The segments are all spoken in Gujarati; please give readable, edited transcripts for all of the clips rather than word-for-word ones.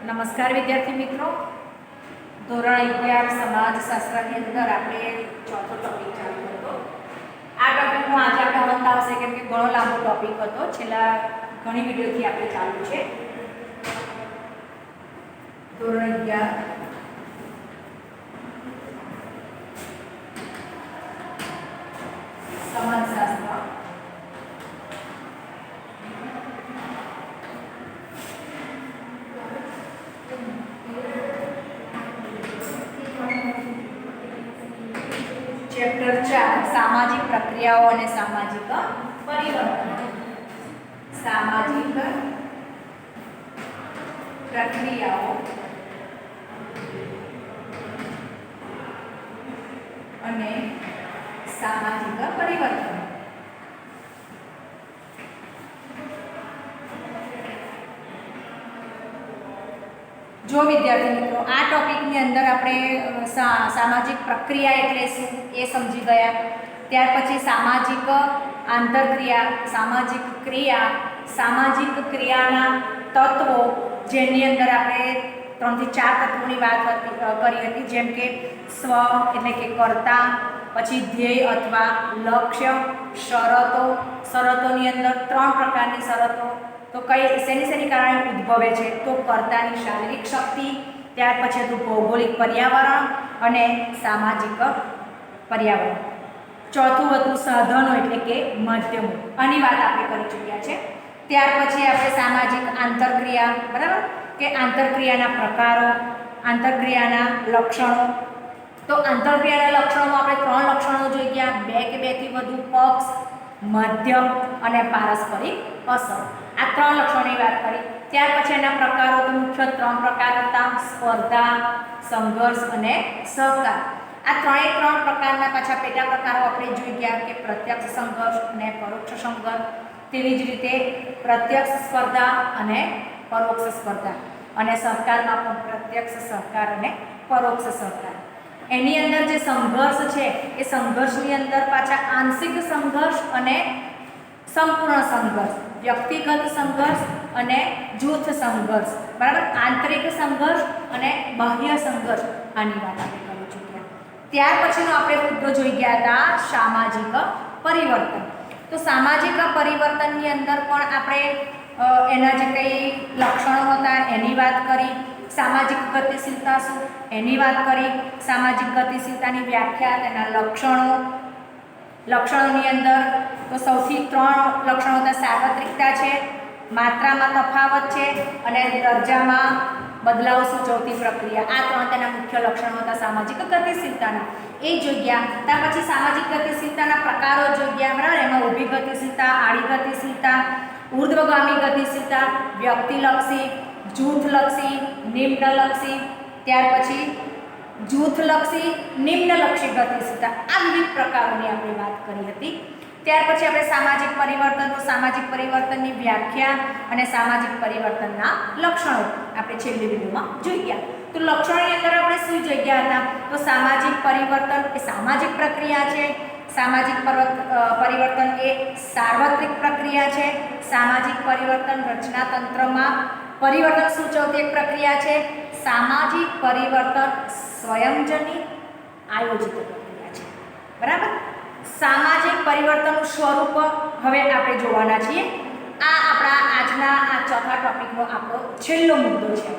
નમસ્કાર વિદ્યાર્થી મિત્રો, ધોરણ 11 સમાજશાસ્ત્રની અંદર આપણે ચોથો ટોપિક ચાલુ હતો. આ ટોપિકનો આજે આપણે અંત આવશે કેમ કે ઘણો લાંબો ટોપિક હતો. છેલ્લા ઘણી વિડીયોથી આપણે ચાલુ છે. ધોરણ 11 સમાજશાસ્ત્ર ચેપ્ટર 4 સામાજિક પ્રક્રિયાઓ અને સામાજિક પરિવર્તન. સામાજિક પ્રક્રિયાઓ અને સામાજિક પરિવર્તન. જો વિદ્યાર્થી મિત્રો, આ ટોપિકની અંદર આપણે સામાજિક પ્રક્રિયા એટલે શું એ સમજી ગયા. ત્યાર પછી સામાજિક આંતરક્રિયા, સામાજિક ક્રિયા, સામાજિક ક્રિયાના તત્વો, જેની અંદર આપણે 3 થી 4 તત્વોની વાત કરી હતી, જેમ કે સ્વ એટલે કે કર્તા, પછી ધ્યેય અથવા લક્ષ્ય, શરતો. શરતોની અંદર 3 પ્રકારની શરતો. તો કઈ શેની કારણે ઉદ્ભવે છે? તો કર્તાની શારીરિક શક્તિ, ત્યાર પછી હતું ભૌગોલિક પર્યાવરણ અને સામાજિક પર્યાવરણ. ચોથું હતું સાધનો એટલે કે માધ્યમો. આની વાત આપણે કરી ચૂક્યા છે. ત્યાર પછી આપણે સામાજિક આંતરક્રિયા, બરાબર, કે આંતરક્રિયાના પ્રકારો, આંતરક્રિયાના લક્ષણો. તો આંતરક્રિયાના લક્ષણોમાં આપણે 3 લક્ષણો જોઈ ગયા: 2 કે 2થી વધુ પક્ષ, માધ્યમ અને પારસ્પરિક અસર. આ 3 લક્ષણોની વાત કરી. ત્યાર પછી એના પ્રકારો તો મુખ્ય 3 પ્રકાર હતા: સ્પર્ધા, સંઘર્ષ અને સહકાર. આ 3 પ્રકારના પાછા પેટા પ્રકારો આપણે જોઈ ગયા કે પ્રત્યક્ષ સંઘર્ષ અને પરોક્ષ સંઘર્ષ. તેવી જ રીતે પ્રત્યક્ષ સ્પર્ધા અને પરોક્ષ સ્પર્ધા. અને સહકારમાં પણ પ્રત્યક્ષ સહકાર અને પરોક્ષ સહકાર. એની અંદર જે સંઘર્ષ છે એ સંઘર્ષની અંદર પાછા આંશિક સંઘર્ષ અને સંપૂર્ણ સંઘર્ષ, વ્યક્તિગત સંઘર્ષ અને જૂથ સંઘર્ષ, બરાબર, આંતરિક સંઘર્ષ અને બાહ્ય સંઘર્ષ. આની વાત આપણે કરી ચૂક્યા. ત્યાર પછીનો આપણે મુદ્દો જોઈ ગયા હતા સામાજિક પરિવર્તન. તો સામાજિક પરિવર્તનની અંદર પણ આપણે એના જે કંઈ લક્ષણો હતા એની વાત કરી. સામાજિક ગતિશીલતા શું એની વાત કરી. સામાજિક ગતિશીલતાની વ્યાખ્યા, તેના લક્ષણો. લક્ષણોની અંદર તો સૌથી 3 લક્ષણો હતા: સાર્વત્રિકતા છે, માત્રામાં તફાવત છે અને દરજામાં બદલાવ સૂચવતી પ્રક્રિયા. આ 3 તેના મુખ્ય લક્ષણો હતા સામાજિક ગતિશીલતાના. એ જોઈ ગયા. ત્યાર પછી સામાજિક ગતિશીલતાના પ્રકારો જોઈ ગયા, બરાબર. એમાં ઊભી ગતિશીલતા, આડી ગતિશીલતા, ઉર્ધ્વગામી ગતિશીલતા, વ્યક્તિલક્ષી, જૂથલક્ષી, નિમ્નલક્ષી. ત્યાર પછી જૂથલક્ષી, નિમ્નલક્ષી ગતિશીલતા. આ વિવિધ પ્રકારોની આપણે વાત કરી હતી. ત્યાર પછી આપણે સામાજિક પરિવર્તન, તો સામાજિક પરિવર્તનની વ્યાખ્યા અને સામાજિક પરિવર્તનના લક્ષણો આપણે છેલ્લી વિડીયોમાં જોઈ ગયા. તો લક્ષણોની અંદર આપણે શું જોઈ ગયા હતા? તો સામાજિક પરિવર્તન એ સામાજિક પ્રક્રિયા છે. સામાજિક પરિવર્તન એ સાર્વત્રિક પ્રક્રિયા છે. સામાજિક પરિવર્તન રચનાતંત્રમાં પરિવર્તન સૂચવતી એક પ્રક્રિયા છે. સામાજિક પરિવર્તન સ્વયંજનિત આયોજિત પ્રક્રિયા છે, બરાબર. સામાજિક પરિવર્તનનું સ્વરૂપ હવે આપણે જોવાના છીએ. આ આપણા આજના આ ચોથા ટોપિકનો આપણો છેલ્લો મુદ્દો છે: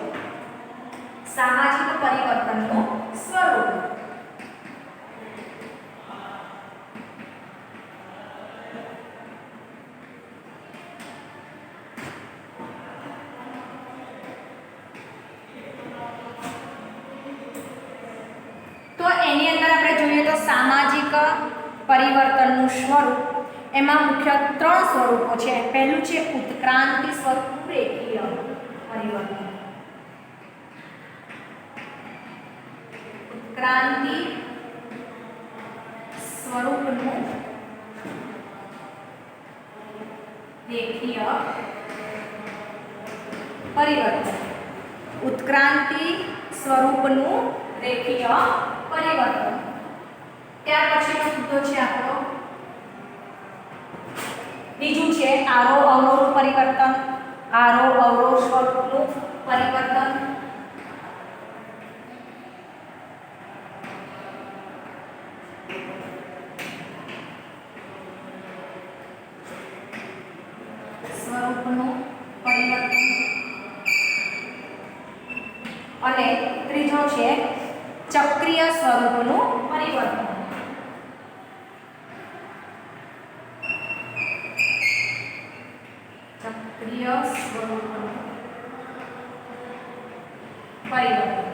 સામાજિક પરિવર્તનનું સ્વરૂપ. એની અંદર આપણે જોઈએ તો સામાજિક પરિવર્તનનું સ્વરૂપ, એમાં મુખ્ય 3 સ્વરૂપો છે. પહેલું છે ઉત્ક્રાંતિ સ્વરૂપ, રેખીય પરિવર્તન. ઉત્ક્રાંતિ સ્વરૂપનું રેખીય પરિવર્તન. ઉત્ક્રાંતિ સ્વરૂપનું રેખીય પરિવર્તન. ત્યાર પછીનો મુદ્દો છે આપણો બીજું છે આરોહ અવરોહ પરિવર્તન. આરોહ અવરોહ સ્વરૂપનું પરિવર્તન, સ્વરૂપનું પરિવર્તન, અને ત્રીજો છે ચક્રીય સ્વરૂપનું પરિવર્તન. ચક્રીય સ્વરૂપનું પરિવર્તન.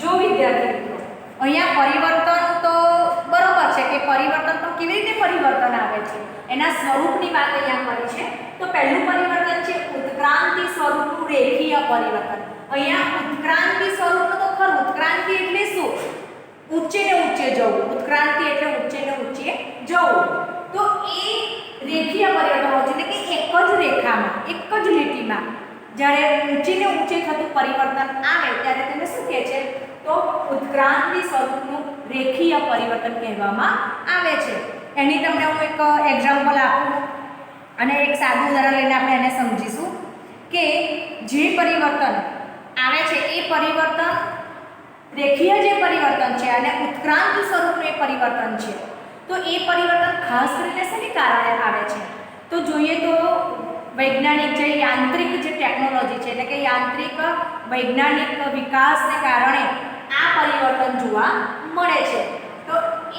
જો વિદ્યાર્થી મિત્રો અહીંયા પરિવર્તન તો બરોબર છે કે પરિવર્તન તો કેવી રીતે પરિવર્તન આવે છે એના સ્વરૂપની વાત અહીંયા કરી છે. તો પહેલું પરિવર્તન છે ઉત્ક્રાંતિ સ્વરૂપનું રેખીય પરિવર્તન. અહીંયા ઉત્ક્રાંતિ સ્વરૂપનું તો ખરું, ઉત્ક્રાંતિ એટલે શું? ઊંચે ને ઊંચે જવું. ઉત્ક્રાંતિ એટલે ઊંચે ને ઊંચે જવું. તો એ રેખીય પરિવર્તન હોય છે એટલે કે એક જ રેખામાં, એક જ લીટીમાં જ્યારે ઊંચે ને ઊંચે થતું પરિવર્તન આવે ત્યારે તેને શું કહે છે? તો ઉત્ક્રાંતિ સ્વરૂપનું રેખીય પરિવર્તન કહેવામાં આવે છે. એની તમને હું એક એક્ઝામ્પલ આપું અને એક સાદું ઉદાહરણ લઈને આપણે એને સમજીશું કે જે પરિવર્તન આવે છે એ પરિવર્તન રેખીય જે પરિવર્તન છે અને ઉત્ક્રાંતિ સ્વરૂપનું એ પરિવર્તન છે. તો એ પરિવર્તન ખાસ કરીને શેને કારણે આવે છે? તો જોઈએ તો વૈજ્ઞાનિક જે યાંત્રિક જે ટેકનોલોજી છે એટલે કે યાંત્રિક વૈજ્ઞાનિક વિકાસને કારણે આ પરિવર્તન જોવા મળે છે. તો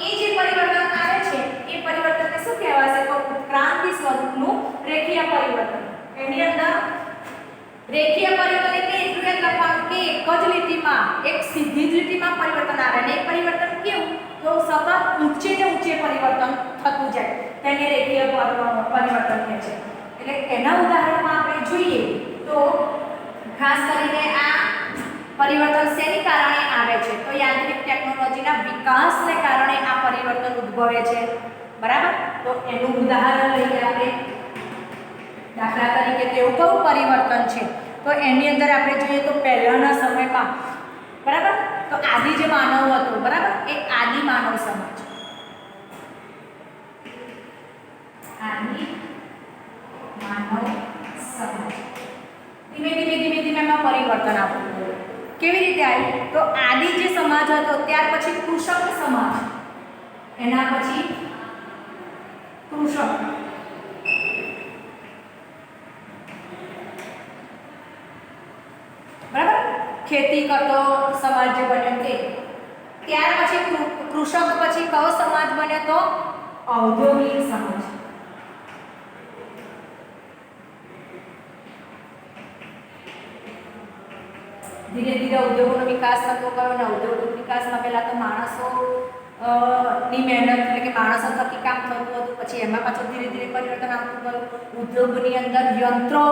એ જે પરિવર્તન આવે છે એ પરિવર્તનને શું કહેવાશે? તો ઉત્ક્રાંતિ સ્વરૂપનું રેખીય પરિવર્તન. એની અંદર રેખીય પરિવર્તન એટલે એટલું યાદ રાખવાનું કે એક જ લીટીમાં, એક સીધી જ લીટીમાં પરિવર્તન આવે અને એ પરિવર્તન કેવું? તો સતત ઊંચે ને ઊંચે પરિવર્તન થતું જાય તેને રેખીય પરિવર્તન કહે છે. એટલે એના ઉદાહરણમાં આપણે જોઈએ તો ખાસ કરીને આ પરિવર્તન શેને કારણે આવે છે? તો યાંત્રિક ટેકનોલોજીના વિકાસને કારણે આ પરિવર્તન ઉદ્ભવે છે. બરાબર? તો એનું ઉદાહરણ લઈએ આપણે. દાખલા તરીકે તેવું કયું પરિવર્તન છે? તો એની અંદર આપણે જોઈએ તો પહેલાના સમયમાં, બરાબર, તો આદિ જે માનવ હતો, બરાબર, એ આદિ માનવ સમાજ, આદિ માનવ સમાજ ધીમે ધીમે એમાં પરિવર્તન આવ્યું. કેવી રીતે આવ્યું? તો આદિ જે સમાજ હતો ત્યાર પછી કૃષક સમાજ, એના પછી કૃષક, બરાબર, ખેતી કરતો સમાજ જે બન્યો તે. ત્યાર પછી કૃષક પછી કયો સમાજ બન્યો? તો ઔદ્યોગિક સમાજ. ધીરે ધીરે ઉદ્યોગોનો વિકાસ થતો ગયો અને ઔદ્યોગિક વિકાસમાં પહેલાં તો માણસો ની મહેનત એટલે કે માણસો થકી કામ થતું હતું. પછી એમાં પાછું ધીરે ધીરે પરિવર્તન આવતું ગયું. ઉદ્યોગની અંદર યંત્રો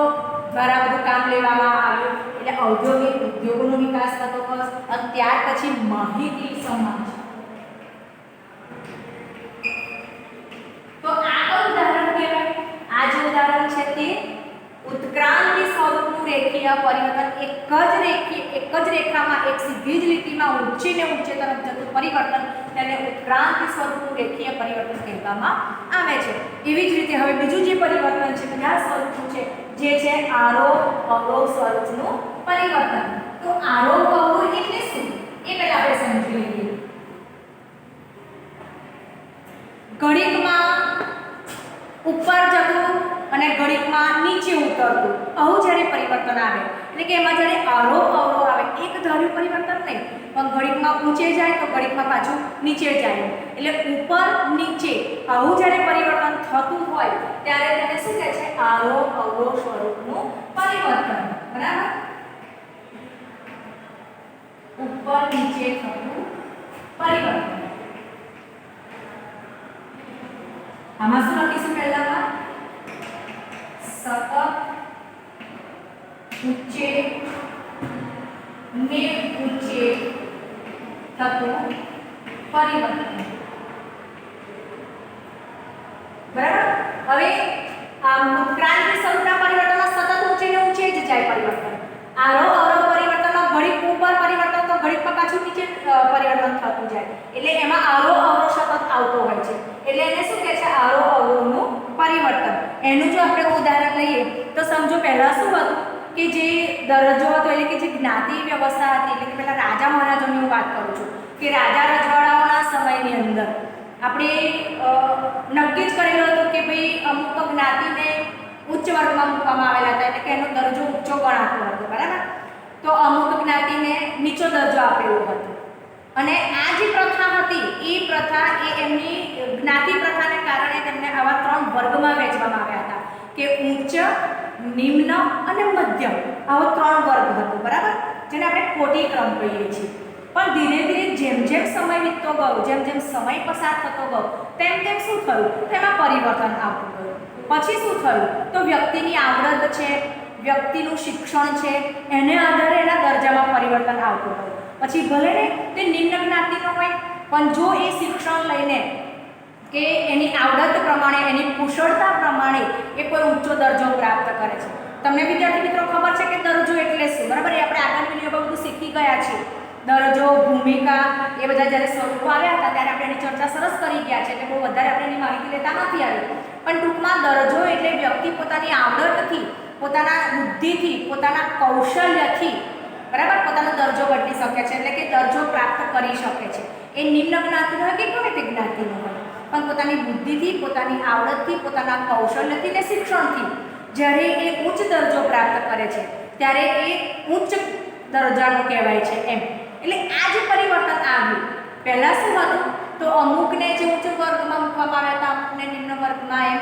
દ્વારા બધું કામ લેવામાં આવ્યું એટલે ઔદ્યોગિક ઉદ્યોગોનો વિકાસ થતો ગયો. અને ત્યાર પછી માહિતી સમાજ. તો આ ઉદાહરણ કહેવાય. આ જે ઉદાહરણ છે તે ઉત્ક્રાંતિ સ્વરૂપનું રેખીય પરિવર્તન. એક જ રેખામાં, એક સીધી જ લીટીમાં ઊંચે ને ઊંચે તરફ જતું પરિવર્તન તેને ઉત્ક્રાંતિ સ્વરૂપનું રેખીય પરિવર્તન કહેવામાં આવે છે. એવી જ રીતે હવે બીજું જે પરિવર્તન છે કયા સ્વરૂપનું છે? જે છે આરોહ અવરોહ સ્વરૂપનું પરિવર્તન. તો આરોહ અવરોહ એટલે શું એ પહેલા આપણે સમજી લઈએ. ઘડીકમાં ઉપર જતું અને ઘડીકમાં નીચે ઉતરતું આવું જ્યારે પરિવર્તન આવે એટલે કે એમાં જ્યારે આરોહ અવરોહ આવે એક ધાર્યું પરિવર્તન નહીં, પણ ઘડીકમાં ઊંચે જાય તો ઘડીકમાં પાછું નીચે જાય એટલે ઉપર નીચે આવું જ્યારે પરિવર્તન થતું હોય ત્યારે તેને શું કહે છે? આરોહ અવરોહ સ્વરૂપનું પરિવર્તન. બરાબર? ઉપર નીચે થતું પરિવર્તન. આમાં શું લખીશું? પહેલામાં સતત ઊંચે ને ઊંચે થતું પરિવર્તન. બરાબર? હવે ઉત્ક્રાંતિ સ્વરૂપના પરિવર્તનમાં સતત ઊંચે ને ઊંચે જ જાય પરિવર્તન. આરોહ અવરોહ પરિવર્તનમાં ઘડીક ઉપર પરિવર્તન તો ઘડીકમાં પાછું નીચે પરિવર્તન થતું જાય એટલે એમાં આરોહ અવરોહ સતત આવતો હોય છે એટલે એને શું કહે છે? આરોહ અવરોહનું પરિવર્તન. એનું જો આપણે ઉદાહરણ લઈએ તો સમજો પહેલાં શું હતું કે જે દરજ્જો હતો એટલે કે જે જ્ઞાતિ વ્યવસ્થા હતી, એટલે કે પહેલાં રાજા મહારાજાની હું વાત કરું છું કે રાજા રજવાડાઓના સમયની અંદર આપણે નક્કી જ કરેલું હતું કે ભાઈ અમુક જ્ઞાતિને ઉચ્ચ વર્ગમાં મૂકવામાં આવેલા હતા, એટલે કે એનો દરજ્જો ઊંચો ગણાતો હતો, બરાબર. તો અમુક જ્ઞાતિને નીચો દરજ્જો આપેલો હતો. અને આ જે પ્રથા હતી એ પ્રથા એ એમની જ્ઞાતિ પ્રથાને કારણે તેમને આવા 3 વર્ગમાં વહેંચવામાં આવ્યા હતા કે ઉચ્ચ, નિમ્ન અને મધ્યમ, આવો 3 વર્ગ હતો, બરાબર, જેને આપણે કોટી ક્રમ કહીએ છીએ. પણ ધીરે ધીરે જેમ જેમ સમય વીતતો ગયો, જેમ જેમ સમય પસાર થતો ગયો, તેમ તેમ શું થયું, તેમાં પરિવર્તન આવતું ગયું. પછી શું થયું તો વ્યક્તિની આવડત છે, વ્યક્તિનું શિક્ષણ છે, એને આધારે એના દરજ્જામાં પરિવર્તન આવતું ગયું. પછી ભલે ને તે નિમ્ન જ્ઞાતિનો હોય, પણ જો એ શિક્ષણ લઈને કે એની આવડત પ્રમાણે, એની કુશળતા પ્રમાણે એ કોઈ ઊંચો દરજ્જો પ્રાપ્ત કરે છે. તમને વિદ્યાર્થી મિત્રો ખબર છે કે દરજ્જો એટલે શું, બરાબર? એ આપણે આગળની વિડીયોમાં બધું શીખી ગયા છીએ. દરજ્જો, ભૂમિકા એ બધા જ્યારે સ્વરૂપો આવ્યા હતા ત્યારે આપણે એની ચર્ચા સરસ કરી ગયા છે, એટલે બહુ વધારે આપણે એની માહિતી લેતા નથી આવી. પણ ટૂંકમાં દરજ્જો એટલે વ્યક્તિ પોતાની આવડતથી, પોતાના બુદ્ધિથી, પોતાના કૌશલ્યથી, બરાબર, પોતાનો દરજ્જો બદલી શકે છે, એટલે કે દરજ્જો પ્રાપ્ત કરી શકે છે. એ નિમ્ન જ્ઞાતિનો હોય કે ગમે તે જ્ઞાતિનો હોય, પણ પોતાની બુદ્ધિથી, પોતાની આવડતથી, પોતાના કૌશલ્યથી ને શિક્ષણથી જ્યારે એ ઉચ્ચ દરજ્જો પ્રાપ્ત કરે છે ત્યારે એ ઉચ્ચ દરજ્જાનો કહેવાય છે એમ. એટલે આ જે પરિવર્તન આવ્યું, પહેલાં શું હતું તો અમુકને જે ઉચ્ચ વર્ગમાં મૂકવામાં આવ્યા હતા, અમુકને નિમ્ન વર્ગમાં,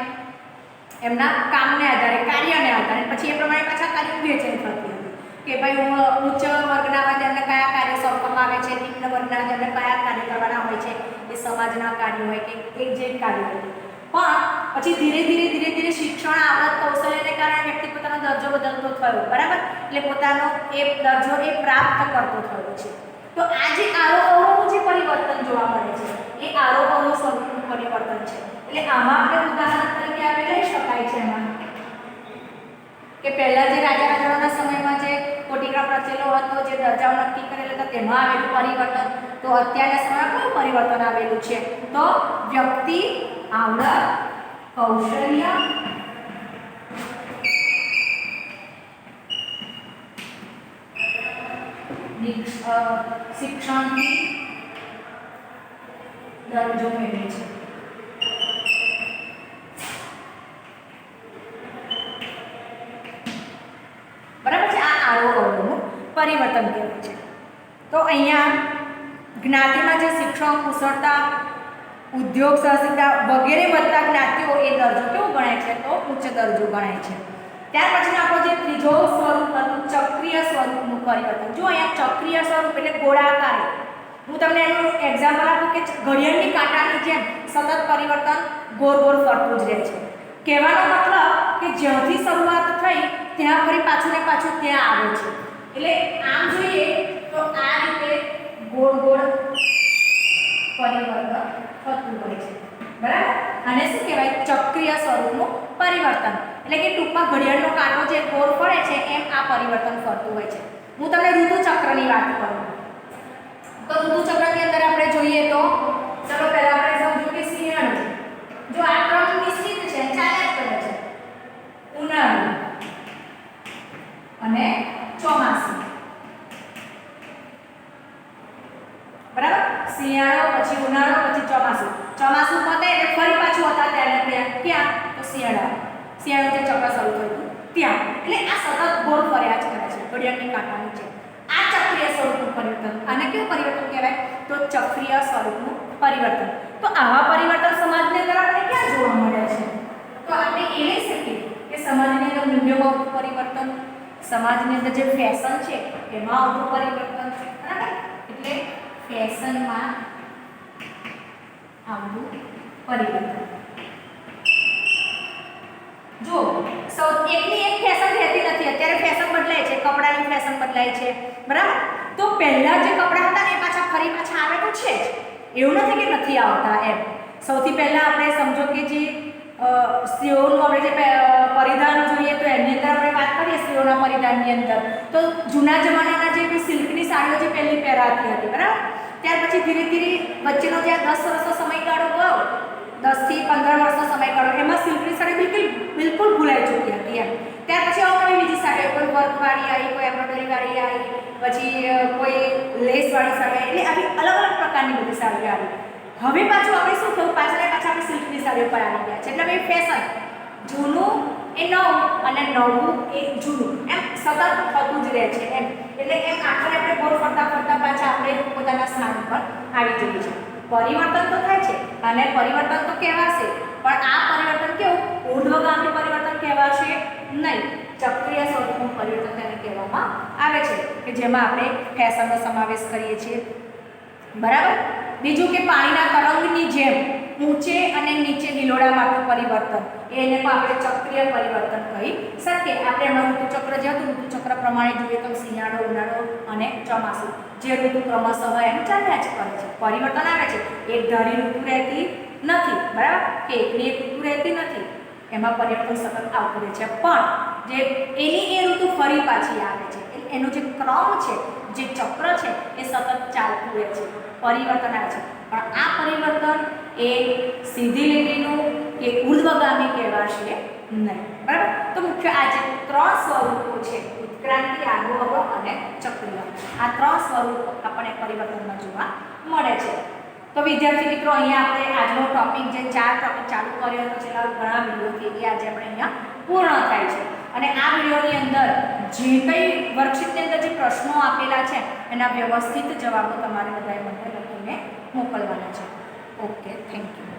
એમના કામને આધારે, કાર્યને આધારે, પછી એ પ્રમાણે પાછા કાર્ય વહેંચણી થતી હતી કે ભાઈ હું ઉચ્ચ વર્ગના હોય તેમને કયા કાર્ય સોંપવામાં આવે છે, નિમ્ન વર્ગના જેમને કયા કાર્ય કરવાના હોય છે, એ સમાજના કાર્યો હોય કે એક જે કાર્ય હોય. પણ પછી ધીરે ધીરે શિક્ષણ, આવડત, કૌશલ્યને કારણે વ્યક્તિ પોતાનો દરજ્જો બદલતો થયો, બરાબર, એટલે પોતાનો એ દરજ્જો એ પ્રાપ્ત કરતો થયો છે. તો આ જે આરોહનું જે પરિવર્તન જોવા મળે છે એ આરોહ સ્વરૂપનું પરિવર્તન છે. એટલે આમાં આપણે ઉદાહરણ તરીકે આપણે લઈ શકાય છે એમાં કે પહેલા જે રાજા રજવાડાના સમયમાં જે કોટીક્રમ રચેલો હતો, જે દરજ્જાઓ નક્કી કરેલા હતા તેમાં આવેલું પરિવર્તન, તો અત્યારના સમયમાં કયું પરિવર્તન આવેલું છે તો વ્યક્તિ, આવડત, કૌશલ્ય, શિક્ષણથી દરજ્જો મેળવે છે. બરાબર છે, આ આરોહનું પરિવર્તન કહેવાય છે. તો અહીંયા જ્ઞાતિમાં જે શિક્ષણ, કુશળતા, ઉદ્યોગ સાહસિકતા વગેરે વધતા જ્ઞાતિઓ એ દરજ્જો કેવો ગણાય છે તો ઉચ્ચ દરજ્જો ગણાય છે. ત્યાર પછીનો આપણો જે ત્રીજો સ્વરૂપ હતું ચક્રીય સ્વરૂપનું પરિવર્તન. જો અહીંયા ચક્રીય સ્વરૂપ એટલે ગોળાકાર. હું તમને એનું એક્ઝામ્પલ આપું કે ઘડિયાળની કાંટાની જેમ સતત પરિવર્તન ગોળ ગોળ ફરતું જ રહે છે. કહેવાનો મતલબ કે જ્યાંથી શરૂઆત થઈ ત્યાં ફરી પાછું ને પાછું ત્યાં આવે છે. એટલે આમ જોઈએ તો આ રીતે ગોળ ગોળ પરિવર્તન થતું હોય છે, બરાબર. આને શું કહેવાય ચક્રીય સ્વરૂપનું પરિવર્તન. એટલે કે ટૂંકમાં ઘડિયાળનો કાંટો જે ગોળ ફરે છે એમ આ પરિવર્તન ફરતું હોય છે. હું તમને ઋતુચક્રની વાત કરું તો ઋતુચક્રની અંદર આપણે જોઈએ તો ચલો પહેલા આપણે સમજો કે શિયાળો. જો આ ક્રમ નિશ્ચિત છે, ચાલ્યા કરે છે. ઉનાળો અને ચોમાસું, બરાબર. શિયાળો પછી ઉનાળો પછી ચોમાસું. ચોમાસું પતે એટલે ફરી પાછું હતા ત્યારે ક્યાં તો શિયાળો જે ચક્ર શરૂ થયું ત્યાં. એટલે આ સતત ગોળ ફર્યા જ કરે છે ઘડિયાળની કાંટાની જેમ. આ ચક્રીય સ્વરૂપનું પરિવર્તન. આને કેવું પરિવર્તન કહેવાય તો ચક્રીય સ્વરૂપનું પરિવર્તન. તો આવા પરિવર્તન સમાજની અંદર આપણે ક્યાં જોવા મળે છે તો આપણે એ લઈ શકીએ કે સમાજની અંદર મૂલ્યોમાં આવતું પરિવર્તન, સમાજની અંદર જે ફેશન છે એમાં આવતું પરિવર્તન, બરાબર. એટલે ફેશનમાં આવતું પરિવર્તન. જો એકની એક ફેશન રહેતી નથી. અત્યારે ફેશન બદલાય છે, કપડાની ફેશન બદલાય છે, બરાબર. તો પહેલા જે કપડાં હતા ને એ પાછા ફરી પાછા આવે તો છે જ, એવું નથી કે નથી આવતા એમ. સૌથી પહેલા આપણે સમજો કે જે સ્ત્રીઓનું આપણે જે પરિધાન જોઈએ તો એની અંદર આપણે વાત કરીએ સ્ત્રીઓના પરિધાનની અંદર તો જૂના જમાનાના જે સિલ્કની સાડીઓ જે પહેલી પહેરાતી હતી, બરાબર. ત્યાર પછી ધીરે ધીરે વચ્ચેનો જે 10 વર્ષનો સમયગાળો ગયો, 10 થી 15 વર્ષનો સમયગાળો, એમાં સિલ્કની સાડી બિલકુલ ભૂલાઈ ચૂકી હતી એમ. ત્યાર પછી એમ્બ્રોઇડરીવાળી આવી, પછી કોઈ લેસવાળી સાડી આવી, એટલે આવી અલગ અલગ પ્રકારની બધી સાડીઓ આવી. હવે પાછું આપણે શું થયું, પાછા આપણે સિલ્કની સાડીઓ પર આવી ગયા છે. એટલે હવે ફેશન જૂનું એ નવું અને નવું એ જૂનું એમ સતત થતું જ રહે છે એમ. એટલે એમ આખરે આપણે ગોળ ફરતા ફરતા પાછા આપણે પોતાના સ્થાન પર આવી જઈએ છીએ. પરિવર્તન તો થાય છે અને પરિવર્તન તો કહેવાશે, પણ આ પરિવર્તન કેવું ઊર્ધ્વગામી પરિવર્તન કહેવાશે નહીં. ચક્રીય સ્વરૂપનું પરિવર્તન તેને કહેવામાં આવે છે કે જેમાં આપણે ફેશનનો સમાવેશ કરીએ છીએ. બરાબર. બીજું કે પાણીના તરંગની જેમ ઊંચે અને નીચે હિલોડા મારતું પરિવર્તન, એને પણ આપણે ચક્રીય પરિવર્તન કહી શકીએ. આપણે એમાં ઋતુચક્ર જે હતું, ઋતુચક્ર પ્રમાણે જોઈએ તો શિયાળો, ઉનાળો અને ચોમાસું જે ઋતુ ક્રમશઃ એમ ચાલ્યા જ કરે છે. પરિવર્તન આવે છે, એક ધારી ઋતુ રહેતી નથી. બરાબર કે એકની એક ઋતુ રહેતી નથી, એમાં પરિવર્તન સતત આવતું રહે છે. પણ જે એની એ ઋતુ ફરી પાછી આવે છે, એનો જે ક્રમ છે, જે ચક્ર છે એ સતત ચાલતું રહે છે, પરિવર્તન આવે છે. પણ આ પરિવર્તન એ સીધી લીટીનું કે ઊર્ધ્વગામી કહેવાશે નહીં. બરાબર. તો મુખ્ય આ જે ત્રણ સ્વરૂપો છે, ઉત્ક્રાંતિ, આરોહણ અને ચક્રીય, આ ત્રણ સ્વરૂપો આપણને પરિવર્તનમાં જોવા મળે છે. તો વિદ્યાર્થી મિત્રો, અહીંયા આપણે આજનો ટોપિક જે 4 ટોપિક ચાલુ કર્યો હતો છેલ્લા ઘણા વિડીયોથી, એ આજે આપણે અહીંયા પૂર્ણ થાય છે. અને આ વિડીયોની અંદર જે કંઈ વર્કશીટની અંદર જે પ્રશ્નો આપેલા છે એના વ્યવસ્થિત જવાબો તમારે બધાએ મને લખીને મોકલવાના છે. Okay, thank you.